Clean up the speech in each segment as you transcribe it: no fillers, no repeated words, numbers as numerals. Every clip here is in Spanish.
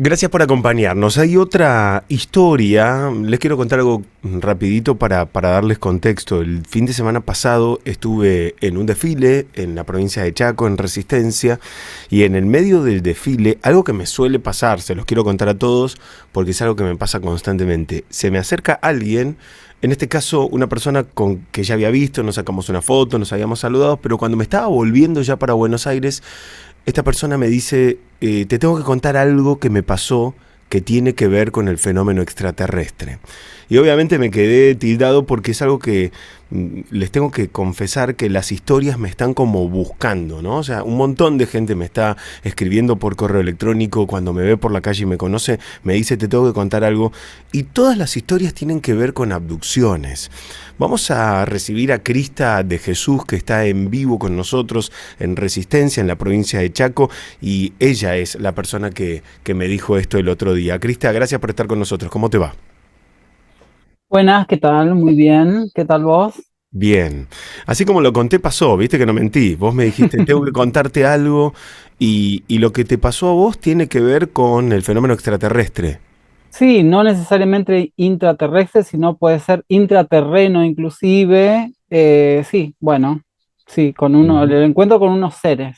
Gracias por acompañarnos. Hay otra historia, les quiero contar algo rapidito para darles contexto. El fin de semana pasado estuve en un desfile en la provincia de Chaco, en Resistencia, y en el medio del desfile, algo que me suele pasar, se los quiero contar a todos, porque es algo que me pasa constantemente. Se me acerca alguien, en este caso una persona con que ya había visto, nos sacamos una foto, nos habíamos saludado, pero cuando me estaba volviendo ya para Buenos Aires, esta persona me dice, te tengo que contar algo que me pasó que tiene que ver con el fenómeno extraterrestre. Y obviamente me quedé tildado porque es algo que les tengo que confesar que las historias me están como buscando, ¿no? O sea, un montón de gente me está escribiendo por correo electrónico, cuando me ve por la calle y me conoce, me dice, te tengo que contar algo. Y todas las historias tienen que ver con abducciones. Vamos a recibir a Crista de Jesús, que está en vivo con nosotros en Resistencia, en la provincia de Chaco, y ella es la persona que me dijo esto el otro día. Crista, gracias por estar con nosotros. ¿Cómo te va? Buenas, ¿qué tal? Muy bien, ¿qué tal vos? Bien. Así como lo conté pasó, viste que no mentí. Vos me dijiste, tengo que contarte algo, y lo que te pasó a vos tiene que ver con el fenómeno extraterrestre. Sí, no necesariamente intraterrestre, sino puede ser intraterreno inclusive. Sí, bueno, sí, el Ujú. encuentro con unos seres.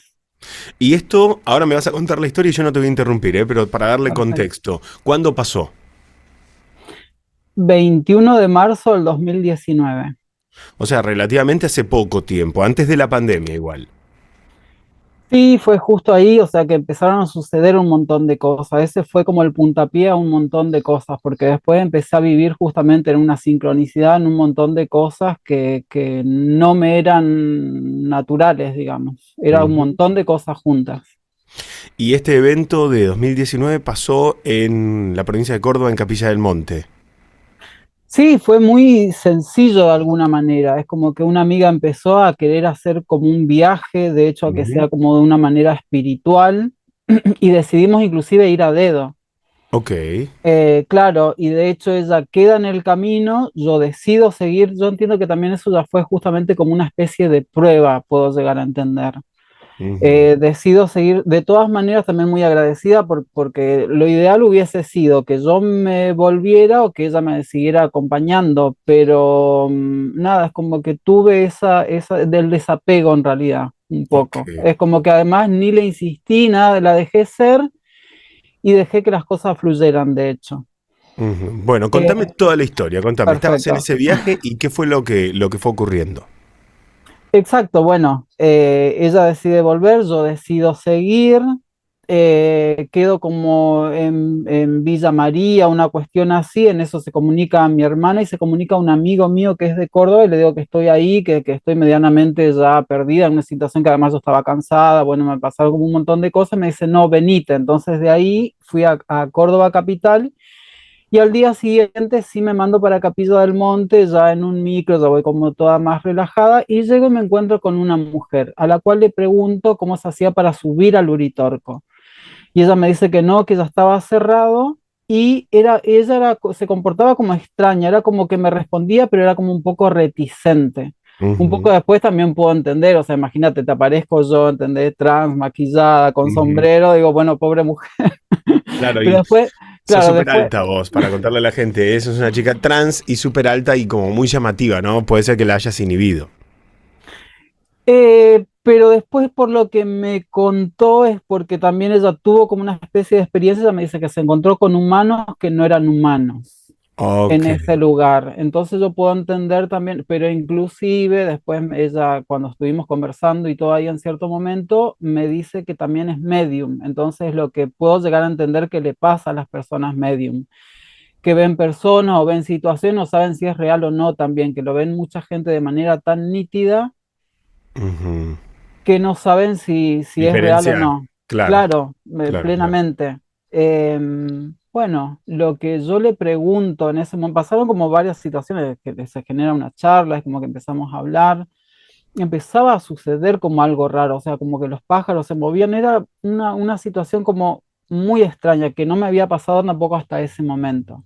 Y esto, ahora me vas a contar la historia y yo no te voy a interrumpir, pero para darle Perfecto. contexto, ¿cuándo pasó? 21 de marzo del 2019. O sea, relativamente hace poco tiempo, antes de la pandemia igual. Sí, fue justo ahí, o sea que empezaron a suceder un montón de cosas. Ese fue como el puntapié a un montón de cosas, porque después empecé a vivir justamente en una sincronicidad, en un montón de cosas que no me eran naturales, digamos. Era un Ujú. montón de cosas juntas. Y este evento de 2019 pasó en la provincia de Córdoba, en Capilla del Monte. Sí, fue muy sencillo de alguna manera. Es como que una amiga empezó a querer hacer como un viaje, de hecho, a que Ujú. sea como de una manera espiritual, y decidimos inclusive ir a dedo. Ok. Claro, y de hecho ella queda en el camino, yo decido seguir, yo entiendo que también eso ya fue justamente como una especie de prueba, puedo llegar a entender. Ujú. Decido seguir, de todas maneras también muy agradecida porque lo ideal hubiese sido que yo me volviera o que ella me siguiera acompañando, pero nada, es como que tuve esa del desapego en realidad, un Ok. poco. Es como que además ni le insistí, nada, la dejé ser y dejé que las cosas fluyeran, de hecho. Ujú. Bueno, contame Eh, toda la historia, contame. Estabas en Perfecto. ese viaje y qué fue lo que fue ocurriendo. Exacto, bueno, ella decide volver, yo decido seguir, quedo como en Villa María, una cuestión así, en eso se comunica a mi hermana y se comunica a un amigo mío que es de Córdoba y le digo que estoy ahí, que estoy medianamente ya perdida en una situación que además yo estaba cansada, bueno, me pasaron como un montón de cosas, me dice, no, venite, entonces de ahí fui a Córdoba capital. Y al día siguiente sí me mando para Capilla del Monte, ya en un micro, ya voy como toda más relajada, y llego y me encuentro con una mujer, a la cual le pregunto cómo se hacía para subir al Uritorco. Y ella me dice que no, que ya estaba cerrado, y se comportaba como extraña, era como que me respondía, pero era como un poco reticente. Un poco Ujú. después también puedo entender, o sea, imagínate, te aparezco yo, ¿entendés? Trans, maquillada, con Ujú. sombrero, digo, bueno, pobre mujer. Claro, Pero y después, sos claro, súper después, alta vos, para contarle a la gente. Eso es una chica trans y súper alta y como muy llamativa, ¿no? Puede ser que la hayas inhibido. Pero después por lo que me contó es porque también ella tuvo como una especie de experiencia, ella me dice que se encontró con humanos que no eran humanos en Ok. ese lugar. Entonces yo puedo entender también, pero inclusive después ella, cuando estuvimos conversando y todo ahí en cierto momento, me dice que también es medium. Entonces lo que puedo llegar a entender que le pasa a las personas medium, que ven personas o ven situaciones, no saben si es real o no también, que lo ven mucha gente de manera tan nítida Ujú. que no saben si es real o Diferenciar. no. Claro, Claro, claro, claro. plenamente. Bueno, lo que yo le pregunto en ese momento, pasaron como varias situaciones que se genera una charla, es como que empezamos a hablar, y empezaba a suceder como algo raro, o sea, como que los pájaros se movían, era una situación como muy extraña, que no me había pasado tampoco hasta ese momento.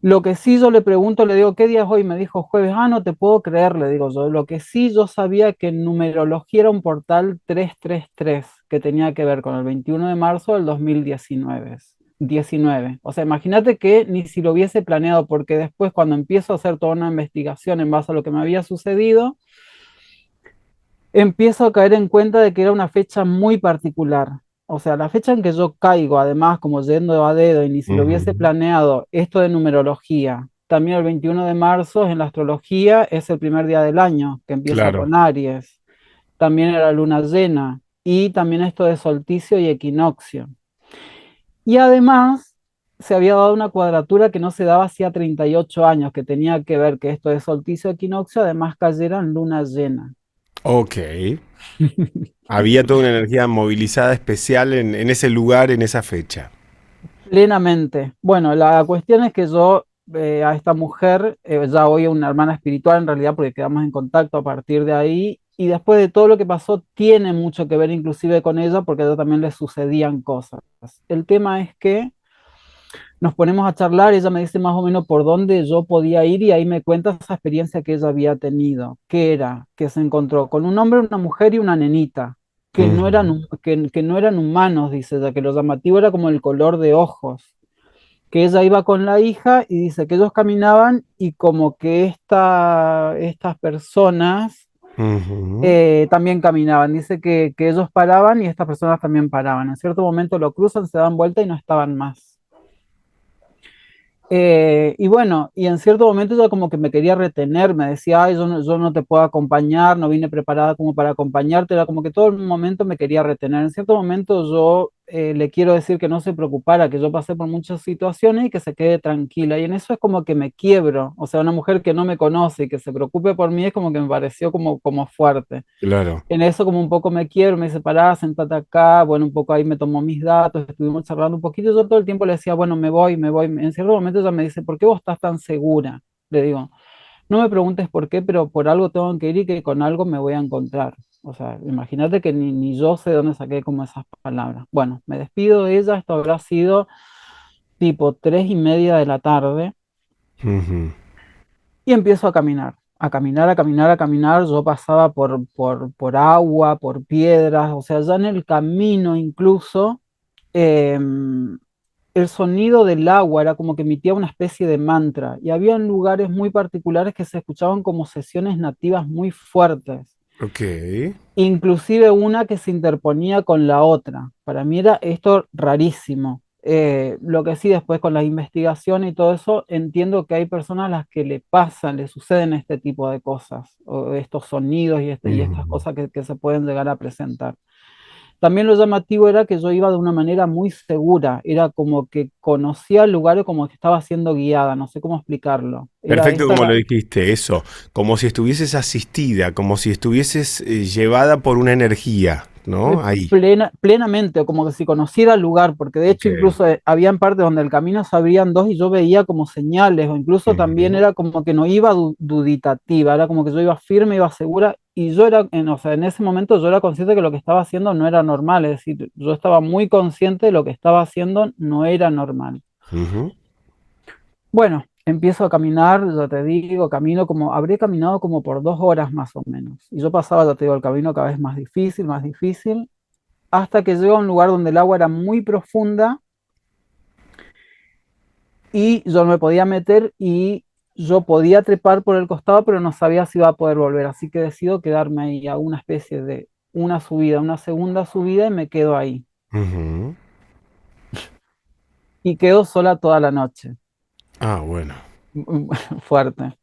Lo que sí yo le pregunto, le digo, ¿qué día es hoy? Me dijo jueves. Ah, no te puedo creer, le digo yo. Lo que sí yo sabía que en numerología era un portal 333 que tenía que ver con el 21 de marzo del 2019. 19. O sea, imagínate que ni si lo hubiese planeado, porque después cuando empiezo a hacer toda una investigación en base a lo que me había sucedido, empiezo a caer en cuenta de que era una fecha muy particular. O sea, la fecha en que yo caigo, además, como yendo a dedo, y ni si lo hubiese Ujú. planeado, esto de numerología. También el 21 de marzo en la astrología es el primer día del año, que empieza Claro. con Aries. También era luna llena. Y también esto de solsticio y equinoccio. Y además se había dado una cuadratura que no se daba hacía 38 años, que tenía que ver que esto de solsticio y equinoccio además cayera en luna llena. Ok. Había toda una energía movilizada especial en ese lugar, en esa fecha. Plenamente. Bueno, la cuestión es que yo a esta mujer, ya hoy una hermana espiritual en realidad, porque quedamos en contacto a partir de ahí, y después de todo lo que pasó, tiene mucho que ver inclusive con ella, porque a ella también le sucedían cosas. El tema es que nos ponemos a charlar, ella me dice más o menos por dónde yo podía ir y ahí me cuenta esa experiencia que ella había tenido, que era que se encontró con un hombre, una mujer y una nenita, Ujú. que no eran humanos, dice ella, que lo llamativo era como el color de ojos, que ella iba con la hija y dice que ellos caminaban y como que estas personas Ujú. también caminaban, dice que ellos paraban y estas personas también paraban, en cierto momento lo cruzan, se dan vuelta y no estaban más. Y bueno, y en cierto momento yo como que me quería retener, me decía, ay, yo no te puedo acompañar, no vine preparada como para acompañarte, era como que todo el momento me quería retener. En cierto momento yo le quiero decir que no se preocupara, que yo pasé por muchas situaciones y que se quede tranquila. Y en eso es como que me quiebro, o sea, una mujer que no me conoce y que se preocupe por mí es como que me pareció como fuerte. Claro. En eso como un poco me quiero, me dice, pará, sentate acá, bueno, un poco ahí me tomó mis datos, estuvimos charlando un poquito, yo todo el tiempo le decía, bueno, me voy, me voy. En cierto momento ella me dice, ¿por qué vos estás tan segura? Le digo, no me preguntes por qué, pero por algo tengo que ir y que con algo me voy a encontrar. O sea, imagínate que ni yo sé dónde saqué como esas palabras. Bueno, me despido de ella, esto habrá sido tipo 3:30 de la tarde Ujú. y empiezo a caminar, a caminar, a caminar, a caminar. Yo pasaba por agua, por piedras, o sea, ya en el camino incluso, eh, el sonido del agua era como que emitía una especie de mantra y había lugares muy particulares que se escuchaban como sesiones nativas muy fuertes, Ok. inclusive una que se interponía con la otra. Para mí era esto rarísimo. Lo que sí, después con la investigación y todo eso, entiendo que hay personas a las que le pasan, le suceden este tipo de cosas, o estos sonidos y estas Ujú. cosas que se pueden llegar a presentar. También lo llamativo era que yo iba de una manera muy segura, era como que conocía el lugar como que estaba siendo guiada, no sé cómo explicarlo. Era Perfecto esta como lo la, dijiste, eso. Como si estuvieses asistida, como si estuvieses llevada por una energía, ¿no? Ahí. plenamente, o como que si conociera el lugar, porque de Ok. hecho incluso habían partes donde el camino se abrían dos y yo veía como señales, o incluso también Ujú. era como que no iba duditativa, era como que yo iba firme, iba segura, y yo era, o sea, en ese momento yo era consciente que lo que estaba haciendo no era normal, es decir, yo estaba muy consciente de lo que estaba haciendo no era normal. Ujú. Bueno, empiezo a caminar, ya te digo, habré caminado como por 2 horas más o menos. Y yo pasaba, ya te digo, el camino cada vez más difícil, hasta que llego a un lugar donde el agua era muy profunda y yo no me podía meter y yo podía trepar por el costado, pero no sabía si iba a poder volver. Así que decido quedarme ahí a una especie de una subida, una segunda subida y me quedo ahí. Ujú. Y quedo sola toda la noche. Ah, bueno. Fuerte.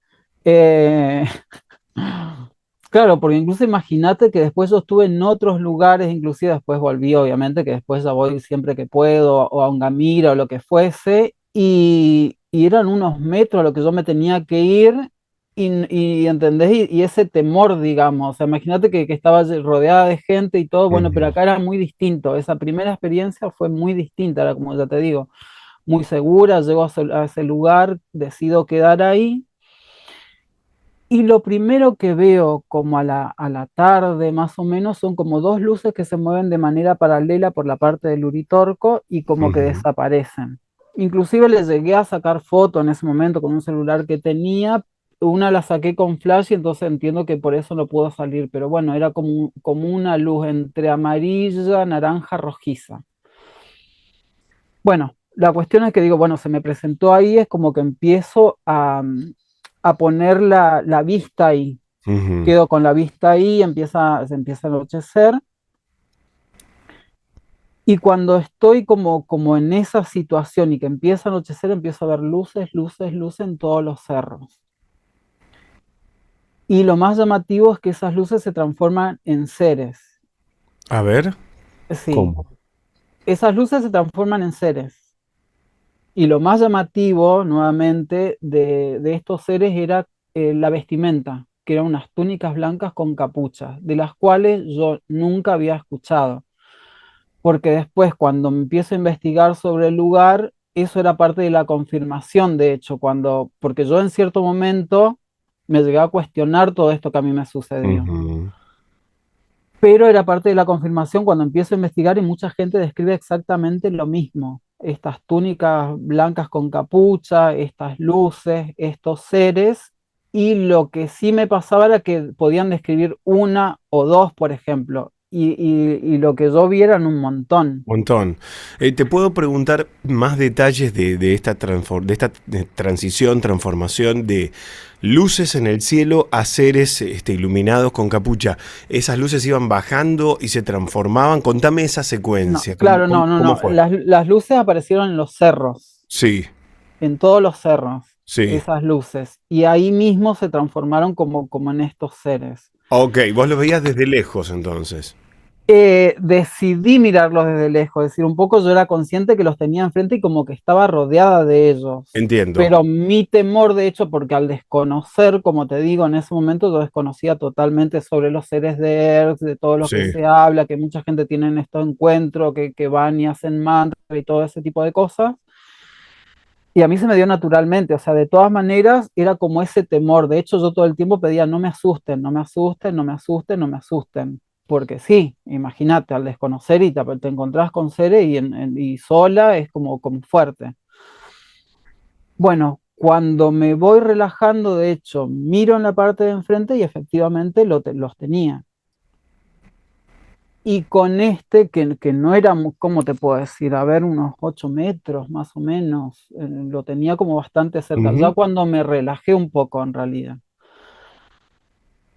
Eh, Claro, porque incluso imagínate que después yo estuve en otros lugares, inclusive después volví, obviamente, que después ya voy siempre que puedo, o a Ungamira o lo que fuese, y eran unos metros a lo que yo me tenía que ir, ¿entendés? Y ese temor, digamos, o sea, imagínate que estaba rodeada de gente y todo, bueno, pero Ujú. acá era muy distinto, esa primera experiencia fue muy distinta, era como ya te digo, muy segura, llego a ese lugar, decido quedar ahí. Y lo primero que veo como a la tarde más o menos son como dos luces que se mueven de manera paralela por la parte del Uritorco y como que Ujú. desaparecen. Inclusive le llegué a sacar foto en ese momento con un celular que tenía. Una la saqué con flash y entonces entiendo que por eso no pudo salir. Pero bueno, era como una luz entre amarilla, naranja, rojiza. Bueno, la cuestión es que digo, bueno, se me presentó ahí, es como que empiezo a poner la vista ahí. Ujú. Quedo con la vista ahí, se empieza a anochecer. Y cuando estoy como en esa situación y que empieza a anochecer, empiezo a ver luces, luces, luces en todos los cerros. Y lo más llamativo es que esas luces se transforman en seres. A ver, Sí, ¿cómo? esas luces se transforman en seres. Y lo más llamativo, nuevamente, de estos seres era la vestimenta, que eran unas túnicas blancas con capuchas, de las cuales yo nunca había escuchado. Porque después cuando me empiezo a investigar sobre el lugar, eso era parte de la confirmación, de hecho, porque yo en cierto momento me llegué a cuestionar todo esto que a mí me sucedió. Ujú. Pero era parte de la confirmación cuando empiezo a investigar y mucha gente describe exactamente lo mismo. Estas túnicas blancas con capucha, estas luces, estos seres, y lo que sí me pasaba era que podían describir una o dos, por ejemplo, y lo que yo vi eran un montón. Montón. ¿Te puedo preguntar más detalles de esta, transición, transformación de luces en el cielo a seres iluminados con capucha? ¿Esas luces iban bajando y se transformaban? Contame esa No, secuencia. ¿Cómo, claro, cómo, no, no, cómo no. fue? Las luces aparecieron en los cerros, Sí, en todos los cerros, sí. esas luces, y ahí mismo se transformaron como en estos seres. Ok, vos lo veías desde lejos entonces. Decidí mirarlos desde lejos, es decir, un poco yo era consciente que los tenía enfrente y como que estaba rodeada de ellos. Entiendo. Pero mi temor, de hecho, porque al desconocer, como te digo, en ese momento yo desconocía totalmente sobre los seres de Erx, de todo lo que Sí. se habla, que mucha gente tiene en estos encuentros, que van y hacen mantra y todo ese tipo de cosas. Y a mí se me dio naturalmente, o sea, de todas maneras era como ese temor. De hecho, yo todo el tiempo pedía, no me asusten, no me asusten, no me asusten, no me asusten. Porque sí, imagínate, al desconocer y te encontrás con seres y sola es como fuerte. Bueno, cuando me voy relajando, de hecho, miro en la parte de enfrente y efectivamente los tenía. Y con este, que no era, ¿cómo te puedo decir? A ver, unos 8 metros más o menos, lo tenía como bastante cerca, ya Ujú. cuando me relajé un poco en realidad.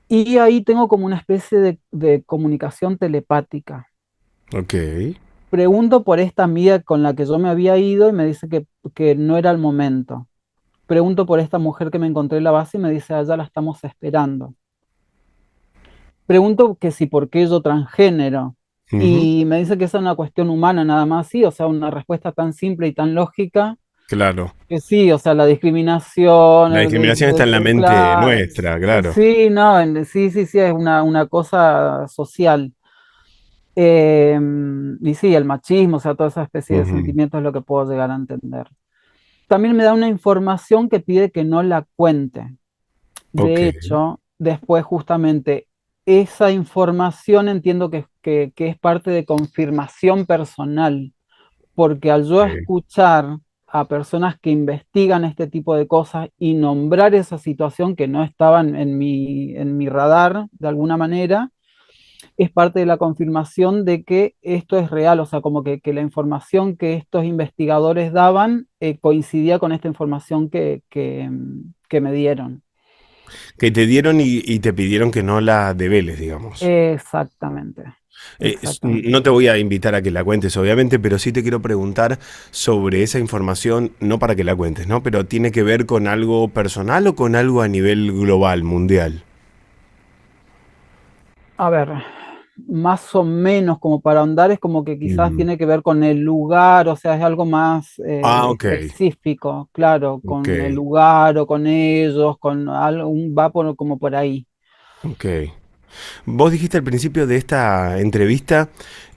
Y ahí tengo como una especie de comunicación telepática. Ok. Pregunto por esta amiga con la que yo me había ido y me dice que no era el momento. Pregunto por esta mujer que me encontré en la base y me dice, allá la estamos esperando. Pregunto que si por qué yo transgénero. Ujú. Y me dice que esa es una cuestión humana nada más, sí, o sea, una respuesta tan simple y tan lógica, Claro. que sí, o sea, la discriminación, La discriminación está en la mente nuestra, claro. sí, no, sí, sí, sí, es una cosa social. Y sí, el machismo, o sea, toda esa especie de Ujú. sentimientos es lo que puedo llegar a entender. También me da una información que pide que no la cuente. Ok. De hecho, después justamente esa información entiendo que es parte de confirmación personal, porque al yo Ok. escuchar a personas que investigan este tipo de cosas y nombrar esa situación que no estaba en mi radar de alguna manera, es parte de la confirmación de que esto es real, o sea, como que la información que estos investigadores daban coincidía con esta información que me dieron. Que te dieron y te pidieron que no la develes, digamos. Exactamente, No exactamente. te voy a invitar a que la cuentes, obviamente, pero sí te quiero preguntar sobre esa información, no para que la cuentes, ¿no? Pero tiene que ver con algo personal o con algo a nivel global, mundial. A ver, más o menos como para ahondar es como que quizás Ujú. tiene que ver con el lugar, o sea, es algo más Ah, ok, específico, claro, ok, con el lugar o con ellos, va como por ahí. ok. Vos dijiste al principio de esta entrevista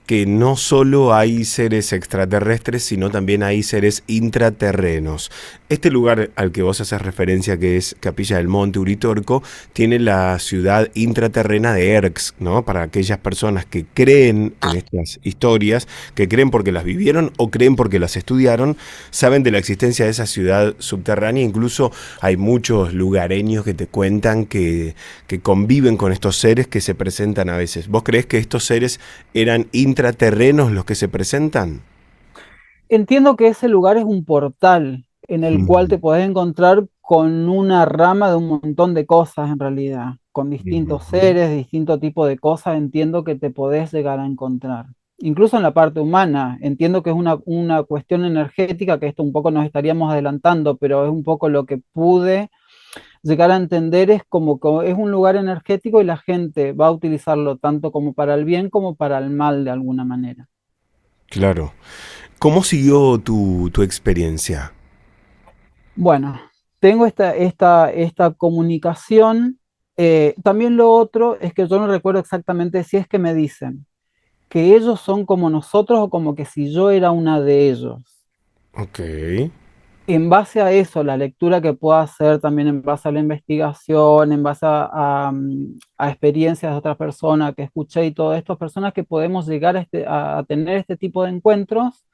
que no solo hay seres extraterrestres, sino también hay seres intraterrenos. Este lugar al que vos haces referencia, que es Capilla del Monte Uritorco, tiene la ciudad intraterrena de Erx, ¿no? Para aquellas personas que creen en estas historias, que creen porque las vivieron o creen porque las estudiaron, saben de la existencia de esa ciudad subterránea. Incluso hay muchos lugareños que te cuentan que conviven con estos seres que se presentan a veces. ¿Vos creés que estos seres eran intraterrenos los que se presentan? Entiendo que ese lugar es un portal en el cual Mm, te podés encontrar con una rama de un montón de cosas en realidad, con distintos ujú. seres, distinto tipo de cosas, entiendo que te podés llegar a encontrar. Incluso en la parte humana, entiendo que es una cuestión energética, que esto un poco nos estaríamos adelantando, pero es un poco lo que pude llegar a entender, es como que es un lugar energético y la gente va a utilizarlo tanto como para el bien como para el mal de alguna manera. Claro. ¿Cómo siguió tu experiencia? Bueno, tengo esta comunicación. También lo otro es que yo no recuerdo exactamente si es que me dicen que ellos son como nosotros o como que si yo era una de ellos. Ok, En base a eso, la lectura que puedo hacer también en base a la investigación, en base a experiencias de otras personas que escuché y todo esto, personas que podemos llegar a tener este tipo de encuentros,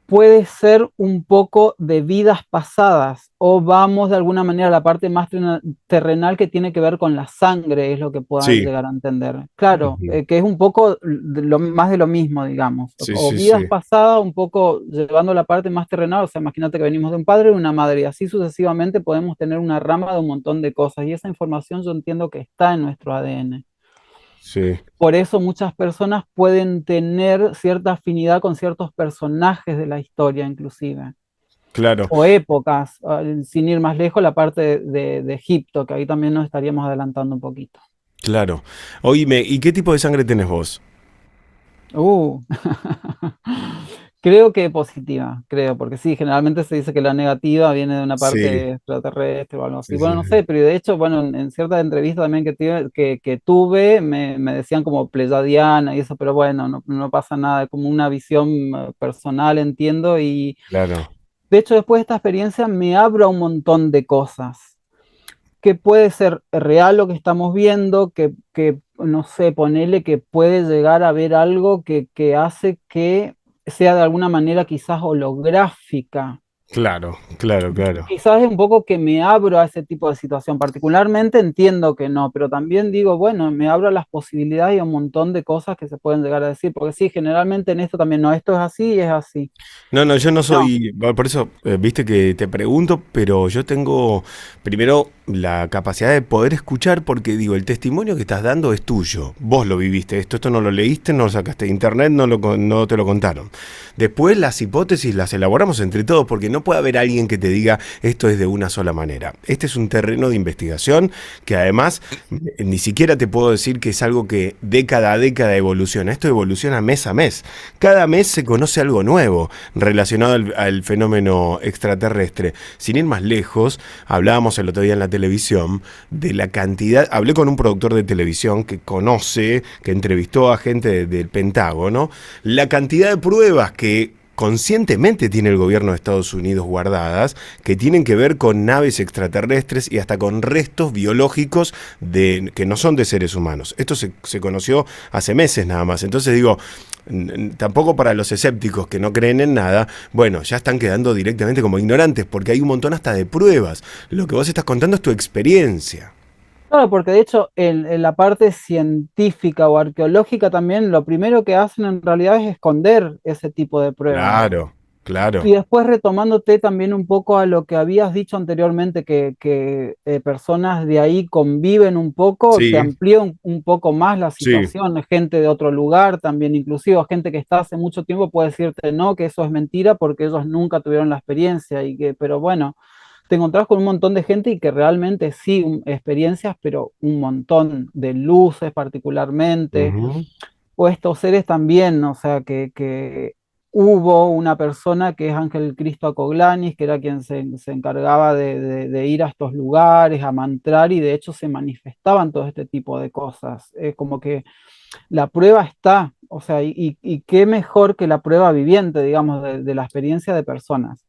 puede ser un poco de vidas pasadas o vamos de alguna manera a la parte más terrenal que tiene que ver con la sangre, es lo que pueda sí. llegar a entender. Claro, Ujú. que es un poco más de lo mismo, digamos. Sí, O sí, vidas sí. pasadas, un poco llevando la parte más terrenal, o sea, imagínate que venimos de un padre y una madre y así sucesivamente podemos tener una rama de un montón de cosas y esa información yo entiendo que está en nuestro ADN. Sí, Por eso muchas personas pueden tener cierta afinidad con ciertos personajes de la historia, inclusive, claro, o épocas, sin ir más lejos, la parte de Egipto, que ahí también nos estaríamos adelantando un poquito. claro. Oíme, ¿y qué tipo de sangre tenés vos? Uh. Creo que positiva, creo, porque sí, generalmente se dice que la negativa viene de una Sí, parte extraterrestre o algo así. sí, sí, Bueno, no sí. sé, pero de hecho, bueno, en ciertas entrevistas también que tuve, me decían como pleyadiana y eso, pero bueno, no pasa nada, es como una visión personal, entiendo, y Claro, de hecho después de esta experiencia me abro a un montón de cosas que puede ser real lo que estamos viendo, no sé, ponerle que puede llegar a ver algo que hace que sea de alguna manera quizás holográfica. claro, claro, claro. Quizás es un poco que me abro a ese tipo de situación. Particularmente entiendo que no, pero también digo, bueno, me abro a las posibilidades y a un montón de cosas que se pueden llegar a decir, porque sí, generalmente en esto también no, esto es así y es así. No, no, yo no No, soy, bueno, por eso, viste que te pregunto, pero yo tengo primero la capacidad de poder escuchar porque digo, el testimonio que estás dando es tuyo, vos lo viviste, esto no lo leíste, no lo sacaste de internet, no te lo contaron. Después las hipótesis las elaboramos entre todos porque no puede haber alguien que te diga esto es de una sola manera. Este es un terreno de investigación que además ni siquiera te puedo decir que es algo que década a década evoluciona, esto evoluciona mes a mes. Cada mes se conoce algo nuevo relacionado al fenómeno extraterrestre. Sin ir más lejos, hablábamos el otro día en la televisión de la cantidad, hablé con un productor de televisión que conoce, que entrevistó a gente del Pentágono, la cantidad de pruebas que conscientemente tiene el gobierno de Estados Unidos guardadas, que tienen que ver con naves extraterrestres y hasta con restos biológicos que no son de seres humanos. Esto se conoció hace meses nada más. Entonces digo, tampoco para los escépticos que no creen en nada, bueno, ya están quedando directamente como ignorantes, porque hay un montón hasta de pruebas. Lo que vos estás contando es tu experiencia. claro, porque de hecho en la parte científica o arqueológica también lo primero que hacen en realidad es esconder ese tipo de pruebas. Claro, claro. Y después retomándote también un poco a lo que habías dicho anteriormente, que personas de ahí conviven un poco, te Sí, amplía un poco más la sí. situación, gente de otro lugar también, inclusive gente que está hace mucho tiempo puede decirte no, que eso es mentira porque ellos nunca tuvieron la experiencia y que, pero bueno, te encontrás con un montón de gente y que realmente sí, experiencias, pero un montón de luces particularmente Ujú. o estos seres también, o sea, que hubo una persona que es Ángel Cristo Acoglanis, que era quien se encargaba de ir a estos lugares, a mantrar, y de hecho se manifestaban todo este tipo de cosas. Como que la prueba está, O sea, y qué mejor que la prueba viviente, digamos, de la experiencia de personas.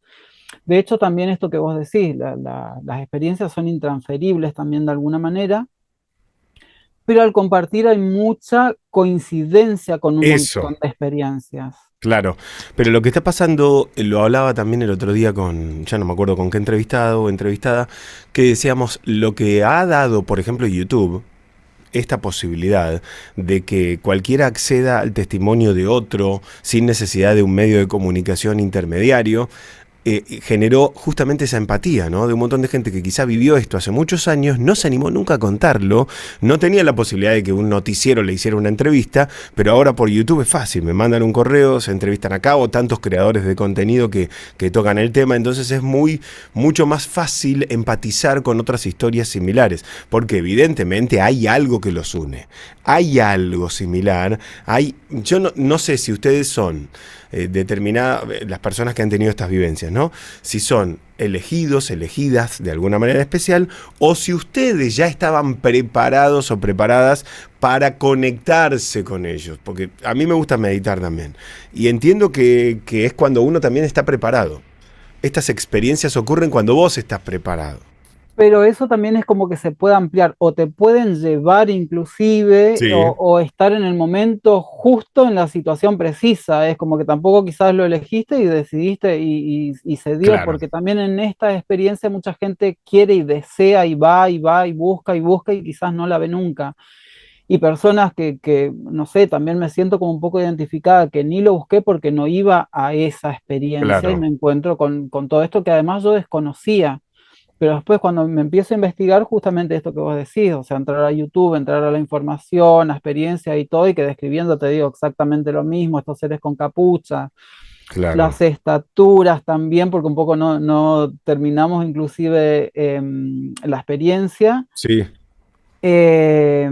De hecho, también esto que vos decís, las experiencias son intransferibles también de alguna manera, pero al compartir hay mucha coincidencia con un Eso. montón de experiencias. Claro, pero lo que está pasando, lo hablaba también el otro día con, ya no me acuerdo con qué entrevistado o entrevistada, que decíamos, lo que ha dado, por ejemplo, YouTube, esta posibilidad de que cualquiera acceda al testimonio de otro sin necesidad de un medio de comunicación intermediario, generó justamente esa empatía, ¿no? De un montón de gente que quizá vivió esto hace muchos años, no se animó nunca a contarlo, no tenía la posibilidad de que un noticiero le hiciera una entrevista, pero ahora por YouTube es fácil, me mandan un correo, se entrevistan acá o tantos creadores de contenido que tocan el tema, entonces es mucho más fácil empatizar con otras historias similares, porque evidentemente hay algo que los une, hay algo similar, yo no sé si ustedes son determinadas, las personas que han tenido estas vivencias, ¿no? Si son elegidos, elegidas de alguna manera especial, o si ustedes ya estaban preparados o preparadas para conectarse con ellos, porque a mí me gusta meditar también, y entiendo que es cuando uno también está preparado. Estas experiencias ocurren cuando vos estás preparado. Pero eso también es como que se puede ampliar o te pueden llevar inclusive Sí, o estar en el momento justo en la situación precisa. Es como que tampoco quizás lo elegiste y decidiste y se dio, claro, porque también en esta experiencia mucha gente quiere y desea y va y va y busca y quizás no la ve nunca. Y personas no sé, también me siento como un poco identificada, que ni lo busqué porque no iba a esa experiencia y claro, me encuentro con todo esto que además yo desconocía. Pero después cuando me empiezo a investigar justamente esto que vos decís, o sea, entrar a YouTube, entrar a la información, la experiencia y todo, y que describiendo te digo exactamente lo mismo, estos seres con capucha, claro. las estaturas también, porque un poco no terminamos inclusive la experiencia. Sí, Eh,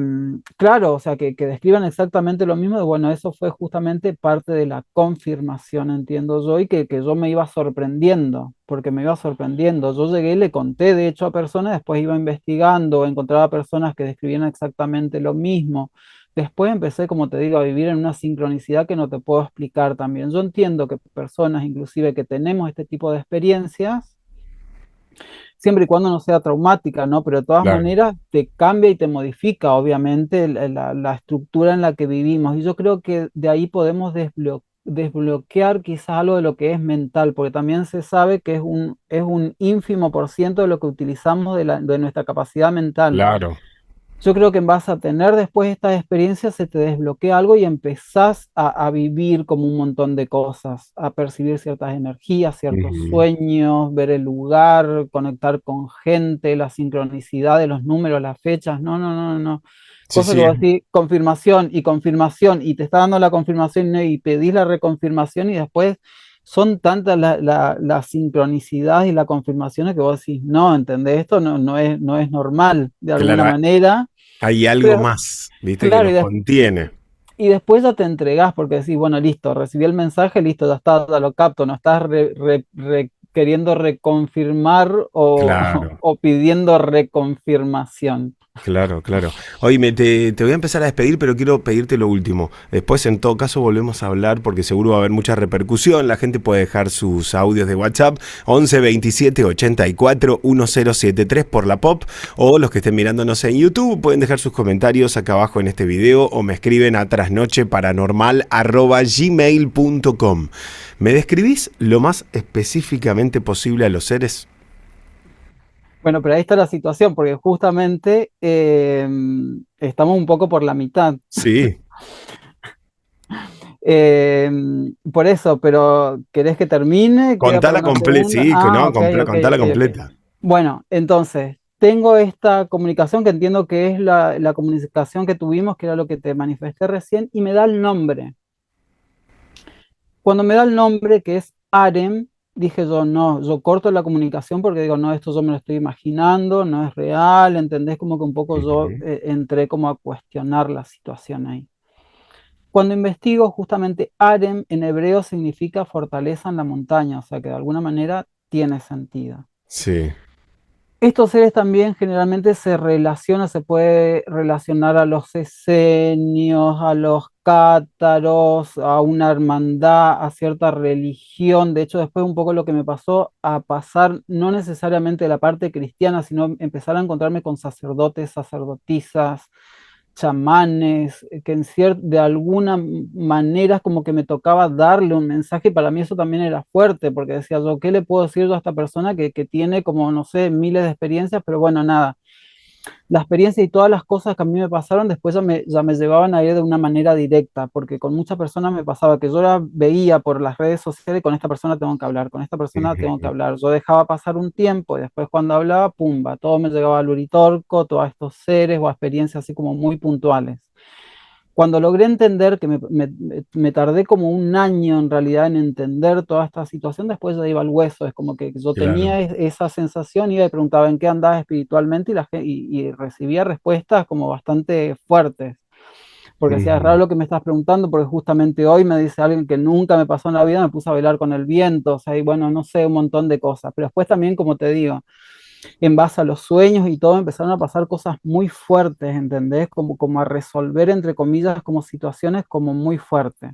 claro, o sea, que describan exactamente lo mismo, y bueno, eso fue justamente parte de la confirmación, entiendo yo, y que yo me iba sorprendiendo, porque me iba sorprendiendo. Yo llegué y le conté, de hecho, a personas, después iba investigando, encontraba personas que describían exactamente lo mismo. Después empecé, como te digo, a vivir en una sincronicidad que no te puedo explicar también. Yo entiendo que personas, inclusive que tenemos este tipo de experiencias, siempre y cuando no sea traumática, ¿no? Pero de todas claro. maneras te cambia y te modifica, obviamente, la estructura en la que vivimos. Y yo creo que de ahí podemos desbloquear quizás algo de lo que es mental, porque también se sabe que es un ínfimo por ciento de lo que utilizamos de nuestra capacidad mental. Claro. Yo creo que en base a tener después estas experiencias se te desbloquea algo y empezás a vivir como un montón de cosas, a percibir ciertas energías, ciertos Ujú. sueños, ver el lugar, conectar con gente, la sincronicidad de los números, las fechas. No. Sí, Cosa que sí, vos decís, confirmación, y te está dando la confirmación, ¿no? Y pedís la reconfirmación y después son tantas las sincronicidades y las confirmaciones que vos decís, no, ¿entendés? Esto no es normal de alguna claro, manera. hay algo Pero, más, ¿viste? Que claro, nos contiene. y después ya te entregás porque decís, bueno, listo, recibí el mensaje, listo, ya está, ya lo capto, no estás queriendo reconfirmar Claro. o pidiendo reconfirmación. Claro, claro. Oye, te voy a empezar a despedir, pero quiero pedirte lo último. Después, en todo caso, volvemos a hablar porque seguro va a haber mucha repercusión. La gente puede dejar sus audios de WhatsApp 11 27 84 1073 por la pop, o los que estén mirándonos en YouTube pueden dejar sus comentarios acá abajo en este video o me escriben a trasnocheparanormal@gmail.com. ¿Me describís lo más específicamente posible a los seres? Bueno, pero ahí está la situación, porque justamente estamos un poco por la mitad. Sí, Eh, por eso, pero ¿querés que termine? ¿Queda para contala una completa. segunda? Sí, Ah, no, ok, contala ok. completa. Bueno, entonces, tengo esta comunicación que entiendo que es la comunicación que tuvimos, que era lo que te manifesté recién, y me da el nombre. Cuando me da el nombre, que es Arem, dije yo, no, yo corto la comunicación porque digo, no, esto yo me lo estoy imaginando, no es real, ¿entendés? Como que un poco yo Ujú. entré como a cuestionar la situación ahí. Cuando investigo, justamente Arem en hebreo significa fortaleza en la montaña, o sea que de alguna manera tiene sentido. Sí, Estos seres también generalmente se puede relacionar a los esenios, a los cátaros, a una hermandad, a cierta religión. De hecho, después un poco lo que me pasó a pasar, no necesariamente de la parte cristiana, sino empezar a encontrarme con sacerdotes, sacerdotisas, chamanes, que de alguna manera como que me tocaba darle un mensaje, y para mí eso también era fuerte, porque decía yo, ¿qué le puedo decir yo a esta persona que tiene como, no sé, miles de experiencias, pero bueno, nada, la experiencia y todas las cosas que a mí me pasaron después ya me llevaban a ir de una manera directa, porque con muchas personas me pasaba que yo la veía por las redes sociales, con esta persona tengo que hablar, con esta persona tengo que Ujú. hablar. Yo dejaba pasar un tiempo y después cuando hablaba, pumba, todo me llegaba al Uritorco, todos estos seres o experiencias así como muy puntuales. Cuando logré entender, que me tardé como un año en realidad en entender toda esta situación, después ya iba al hueso, es como que yo tenía Claro. esa sensación, iba y preguntaba en qué andabas espiritualmente, y recibía respuestas como bastante fuertes, porque decía, es raro Ujú. lo que me estás preguntando, porque justamente hoy me dice alguien que nunca me pasó en la vida, me puse a bailar con el viento, o sea, y bueno, no sé, un montón de cosas, pero después también, como te digo, en base a los sueños y todo, empezaron a pasar cosas muy fuertes, ¿entendés? Como a resolver, entre comillas, como situaciones como muy fuertes.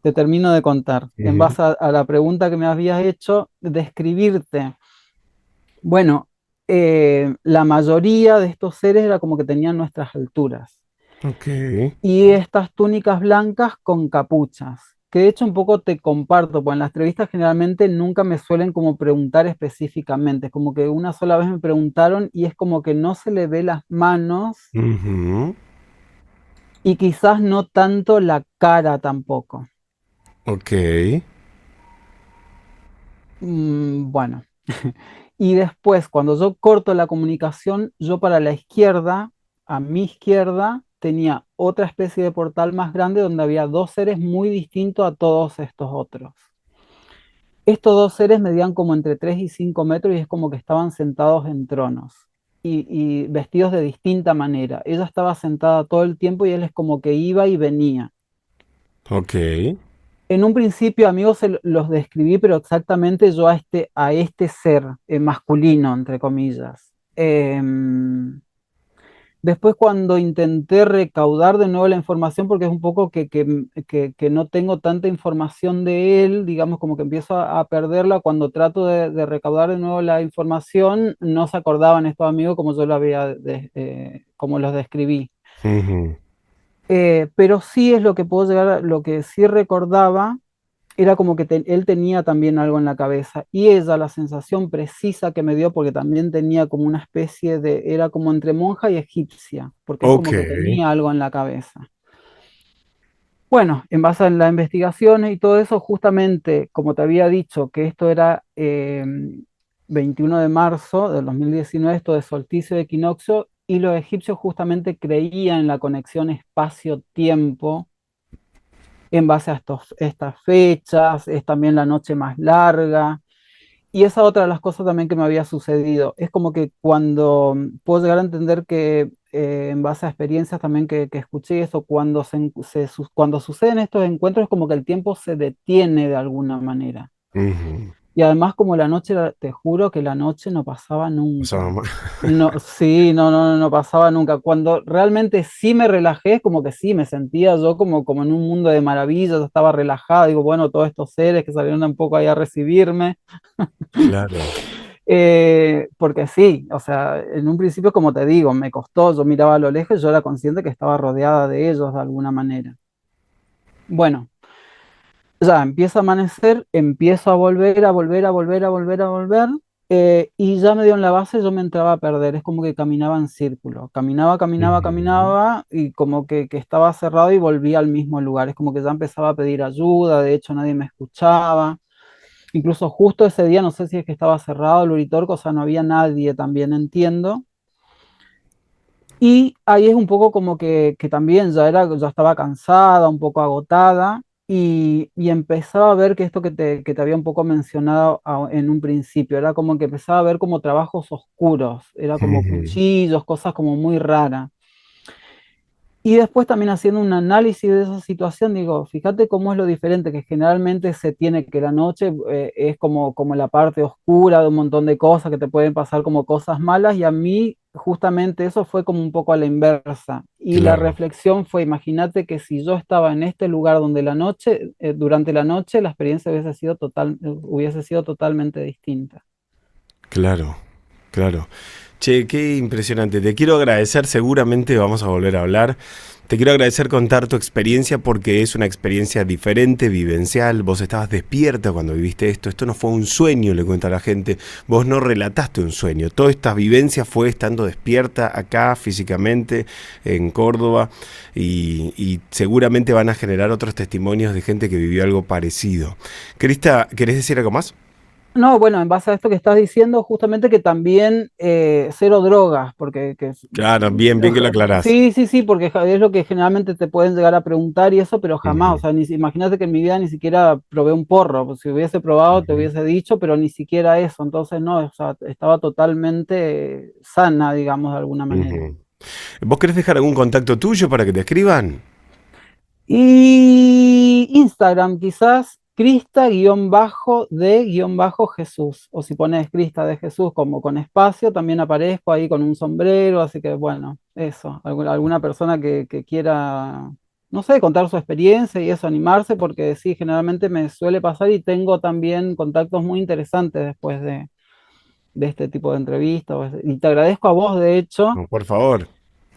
Te termino de contar. En Ujú. base a la pregunta que me habías hecho, describirte. Bueno, la mayoría de estos seres era como que tenían nuestras alturas. Ok. Y estas túnicas blancas con capuchas, que de hecho un poco te comparto, pues en las entrevistas generalmente nunca me suelen como preguntar específicamente, es como que una sola vez me preguntaron y es como que no se le ve las manos Ujú. y quizás no tanto la cara tampoco. Ok. Bueno, y después cuando yo corto la comunicación, yo para la izquierda, a mi izquierda, tenía otra especie de portal más grande donde había dos seres muy distintos a todos estos otros. Estos dos seres medían como entre 3 y 5 metros y es como que estaban sentados en tronos y vestidos de distinta manera. Ella estaba sentada todo el tiempo y él es como que iba y venía. Ok. En un principio, amigos, los describí, pero exactamente yo a este ser masculino, entre comillas. Después cuando intenté recaudar de nuevo la información, porque es un poco que no tengo tanta información de él, digamos como que empiezo a perderla, cuando trato de recaudar de nuevo la información, no se acordaban estos amigos como yo lo había, como los describí. Ujú. Pero sí es lo que puedo llegar, lo que sí recordaba era como que él tenía también algo en la cabeza y ella la sensación precisa que me dio porque también tenía como una especie de, era como entre monja y egipcia, porque es Ok. como que tenía algo en la cabeza. Bueno, en base a las investigaciones y todo eso, justamente como te había dicho que esto era 21 de marzo del 2019, esto de solsticio de equinoccio, y los egipcios justamente creían en la conexión espacio-tiempo en base a estas fechas, es también la noche más larga. Y esa otra de las cosas también que me había sucedido. Es como que cuando puedo llegar a entender que en base a experiencias también que escuché eso, cuando suceden estos encuentros es como que el tiempo se detiene de alguna manera. Ujú. Y además como la noche, te juro que la noche no pasaba Pasaba nunca. mal. No, sí, no pasaba nunca. Cuando realmente sí me relajé, como que sí, me sentía yo como en un mundo de maravillas, estaba relajada, digo, bueno, todos estos seres que salieron un poco ahí a recibirme, Claro. porque sí, o sea, en un principio, como te digo, me costó, yo miraba a lo lejos y yo era consciente que estaba rodeada de ellos de alguna manera. Bueno, ya empieza a amanecer, empiezo a volver, a volver, a volver, a volver, a volver, y ya medio en la base yo me entraba a perder, es como que caminaba en círculo, Ujú. caminaba, y como que estaba cerrado y volvía al mismo lugar, es como que ya empezaba a pedir ayuda, de hecho nadie me escuchaba, incluso justo ese día, no sé si es que estaba cerrado el Uritorco, o sea, no había nadie, también entiendo. Y ahí es un poco como que también ya estaba cansada, un poco agotada, y empezaba a ver que esto que te había un poco mencionado en un principio, era como que empezaba a ver como trabajos oscuros, era como Ujú. cuchillos, cosas como muy raras. Y después también haciendo un análisis de esa situación, digo, fíjate cómo es lo diferente, que generalmente se tiene que la noche es como la parte oscura de un montón de cosas que te pueden pasar como cosas malas, y a mí justamente eso fue como un poco a la inversa. Y la Claro, reflexión fue, imagínate que si yo estaba en este lugar donde la noche, durante la noche, la experiencia hubiese sido totalmente distinta. claro, claro. Che, qué impresionante. Te quiero agradecer, seguramente vamos a volver a hablar. Te quiero agradecer contar tu experiencia porque es una experiencia diferente, vivencial. Vos estabas despierta cuando viviste esto. Esto no fue un sueño, le cuento a la gente. Vos no relataste un sueño. Toda esta vivencia fue estando despierta acá físicamente, en Córdoba. Y seguramente van a generar otros testimonios de gente que vivió algo parecido. Crista, ¿querés decir algo más? No, bueno, en base a esto que estás diciendo, justamente que también cero drogas, porque Claro, bien, bien que lo aclarás. sí, sí, sí, porque es lo que generalmente te pueden llegar a preguntar y eso, pero jamás, o Ujú, sea, imagínate que en mi vida ni siquiera probé un porro, pues si hubiese probado te ujú. hubiese dicho, pero ni siquiera eso, entonces no, o sea, estaba totalmente sana, digamos, de alguna manera. Ujú. ¿Vos querés dejar algún contacto tuyo para que te escriban? Y Instagram, quizás Crista-de-Jesús. O si pones Crista de Jesús como con espacio, también aparezco ahí con un sombrero. Así que bueno, eso. Alguna persona que quiera, no sé, contar su experiencia y eso, animarse, porque sí, generalmente me suele pasar y tengo también contactos muy interesantes después de este tipo de entrevistas. Y te agradezco a vos, de hecho. No, por favor.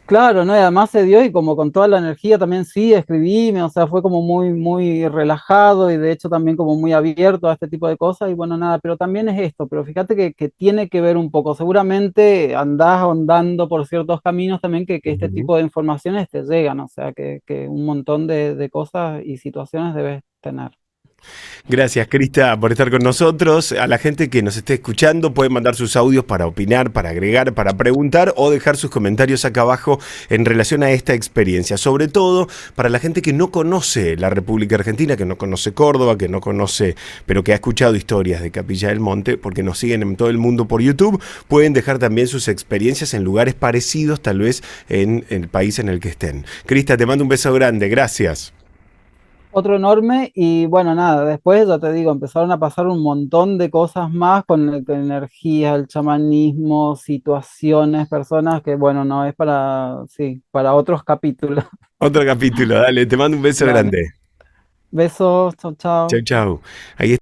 Claro, ¿no? Y además se dio y como con toda la energía también sí, escribíme, o sea, fue como muy, muy relajado y de hecho también como muy abierto a este tipo de cosas y bueno, nada, pero también es esto, pero fíjate que tiene que ver un poco, seguramente andás ahondando por ciertos caminos también que este Ujú. tipo de informaciones te llegan, o sea, que un montón de cosas y situaciones debes tener. Gracias, Crista, por estar con nosotros. A la gente que nos esté escuchando puede mandar sus audios para opinar, para agregar, para preguntar o dejar sus comentarios acá abajo en relación a esta experiencia. Sobre todo para la gente que no conoce la República Argentina, que no conoce Córdoba, que no conoce, pero que ha escuchado historias de Capilla del Monte, porque nos siguen en todo el mundo por YouTube. Pueden dejar también sus experiencias en lugares parecidos, tal vez en el país en el que estén. Crista, te mando un beso grande. Gracias. Otro enorme y bueno, nada, después ya te digo, empezaron a pasar un montón de cosas más con energía, el chamanismo, situaciones, personas que bueno, no es para, sí, para otros capítulos. Otro capítulo, dale, te mando un beso Dale. grande. Besos, chau, Chau, chau. chau. Ahí